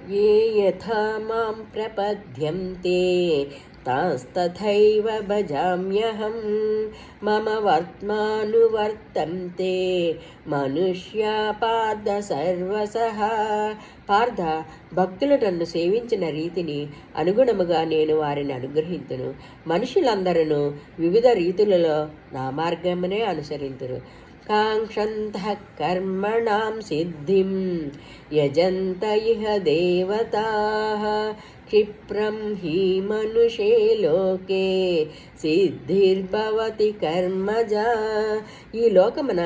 ये यथा मां प्रपद्यन्ते तास्तथैव भजाम्यहं मम वर्त्मानुवर्तन्ते మనుష్యా పార్థ సర్వసః. పార్థ, భక్తులు నన్ను సేవించిన రీతిని అనుగుణముగా నేను వారిని అనుగ్రహింతును. మనుషులందరూ వివిధ రీతులలో నా మార్గమునే అనుసరింతురు. కాంక్షంతః కర్మణాం సిద్ధిం యజంత ఇహ దేవతాః క్షిప్రం హి మనుషే లోకే సిద్ధిర్భవతి కర్మజా. ఈ లోకమున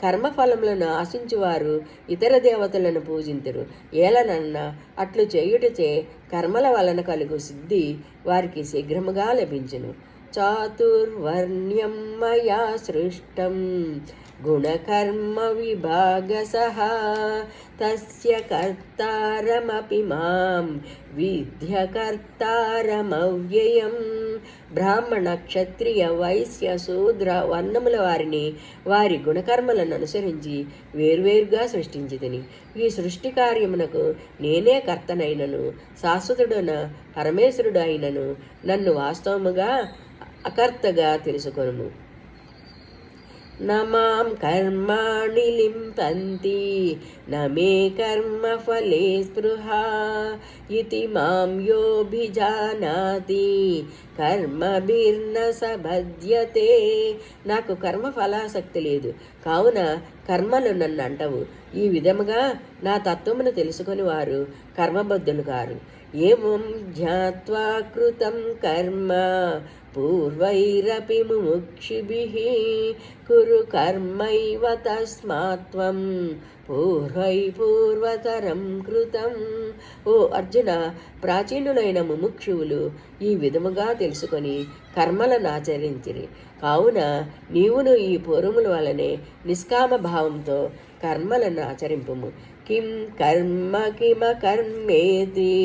కర్మఫలములను ఆశించువారు ఇతర దేవతలను పూజింతురు. ఏలనన్న అట్లు చేయుటచే కర్మల వలన కలుగు సిద్ధి వారికి శీఘ్రముగా లభించును. చాతుర్వర్ణ్యం మయా సృష్టం గుణకర్మ విభాగసః తస్య కర్తారమపి మాం విద్య కర్తారమవ్యయం. బ్రాహ్మణ, క్షత్రియ, వైశ్య, శూద్ర వర్ణముల వారిని వారి గుణకర్మలను అనుసరించి వేర్వేరుగా సృష్టించితిని. ఈ సృష్టి కార్యమునకు నేనే కర్తనైనను శాశ్వతుడైన పరమేశ్వరుడు అయినను నన్ను వాస్తవముగా అకర్తగా తెలుసుకొనుము. నమాం కర్మాణి లింపంతి నమే కర్మఫలే స్పృహా ఇతి మాం యోభిజానాతి కర్మభిర్న సబధ్యతే. నాకు కర్మఫలాసక్తి లేదు, కావున కర్మలు నన్ను అంటవు. ఈ విధముగా నా తత్వమును తెలుసుకొని వారు కర్మబద్ధులు కారు. ఏమం జ్ఞాత్వా కృతం కర్మ పూర్వైరపి ముముక్షిభిః కురు కర్మైవ తస్మాత్వం పూర్వతరం కృతం. ఓ అర్జున, ప్రాచీనులైన ముముక్షువులు ఈ విధముగా తెలుసుకొని కర్మలను ఆచరించిరి. కావున నీవును ఈ పూర్వముల వలనే నిష్కామ భావంతో కర్మలను ఆచరింపుము. కిం కర్మ కిమకర్మేతి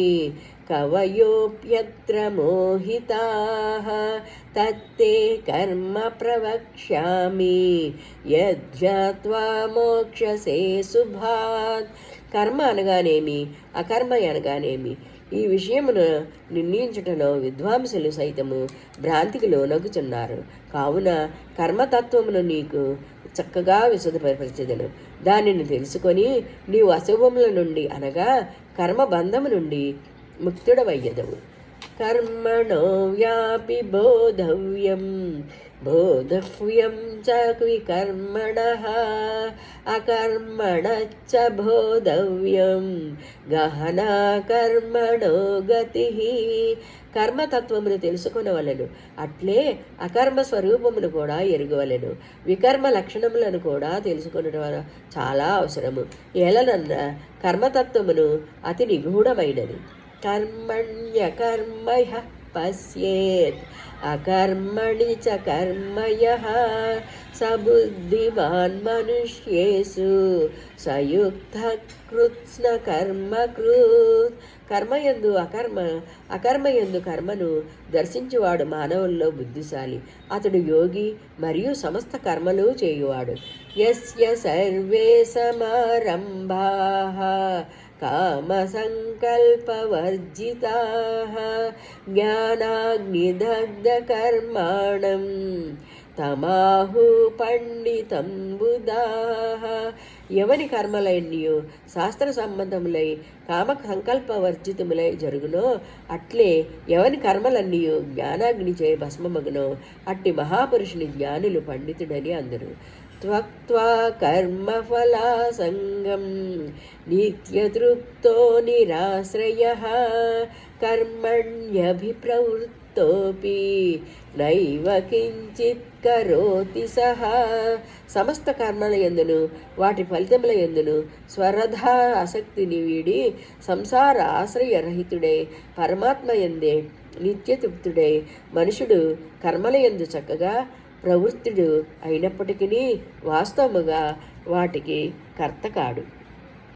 కవయోప్యత్ర మోహితాః తత్తే కర్మ ప్రవక్ష్యామి యజ్ఞాత్వా మోక్షసే శుభాత్. కర్మ అనగానేమి, అకర్మ అనగానేమి, ఈ విషయమును నిర్ణయించుటలో విద్వాంసులు సైతము భ్రాంతికి లోనగుచున్నారు. కావున కర్మతత్వమును నీకు చక్కగా విశదపరచెదను. దానిని తెలుసుకొని నీవు అశుభముల నుండి అనగా కర్మబంధము నుండి ముక్తుడవయ్యదవు. కర్మణో వ్యాపి బోధవ్యం బోధవ్యం చ వికర్మణః అకర్మణశ్చ బోధవ్యం గహనా కర్మణో గతిః. కర్మతత్వమును తెలుసుకొనవలెను, అట్లే అకర్మ స్వరూపమును కూడా ఎరుగవలెను. వికర్మ లక్షణములను కూడా తెలుసుకొనడం చాలా అవసరము. ఏలనన్న కర్మతత్వమును అతి నిగూఢమైనది. కర్మణ్యకర్మయః పశ్యేత్ అకర్మణి చ కర్మయః సబుద్ధిమాన్ మనుష్యేషు సయుక్తః కృత్స్న కర్మకృత్. కర్మయందు అకర్మయందు కర్మను దర్శించువాడు మానవుల్లో బుద్ధిశాలి. అతడు యోగి మరియు సమస్త కర్మలు చేయువాడు. యస్య సర్వే సమారంభాః కామసంకల్పవర్జితాః జ్ఞానాగ్నిదగ్ధకర్మాణం తమాహు పండితం బుధాః. ఎవని కర్మలన్నీయు శాస్త్ర సంబంధములై కామ సంకల్పవర్జితములై జరుగునో అట్లే ఎవని కర్మలన్నీయు జ్ఞానాగ్నిచే భస్మమగునో అట్టి మహాపురుషుని జ్ఞానులు పండితుడని అందరు. త్వక్త్వా కర్మఫలాసంగం నిత్యతృప్తో నిరాశ్రయః కర్మణ్యభిప్రవృత్తోపి నైవ కించిత్ కరోతి సహ. సమస్త కర్మల యందును వాటి ఫలితముల యందును స్వరధా ఆసక్తిని వీడి సంసార ఆశ్రయరహితుడై పరమాత్మ యందే నిత్యతృప్తుడై మనుషుడు కర్మల యందు చక్కగా ప్రవృత్తుడు అయినప్పటికీ వాస్తవముగా వాటికి కర్త కాడు.